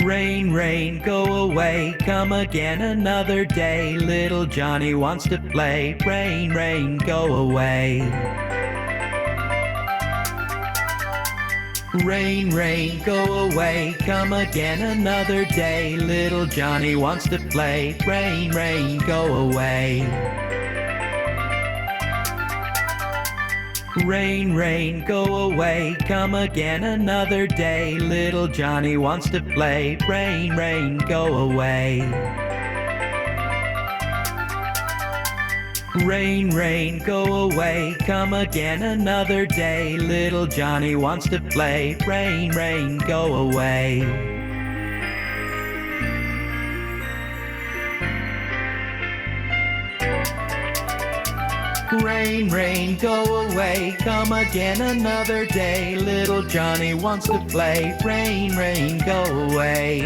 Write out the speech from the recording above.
Rain, rain, go away, come again another day. Little Johnny wants to play. Rain, rain, go away. Rain, rain, go away, come again another day. Little Johnny wants to play. Rain, rain, go away. Rain, rain, go away, come again another day. Little Johnny wants to play. Rain, rain, go away. Rain, rain, go away, come again another day. Little Johnny wants to play. Rain, rain, go away. Rain, rain, go away, come again another day. Little Johnny wants to play. Rain, rain, go away.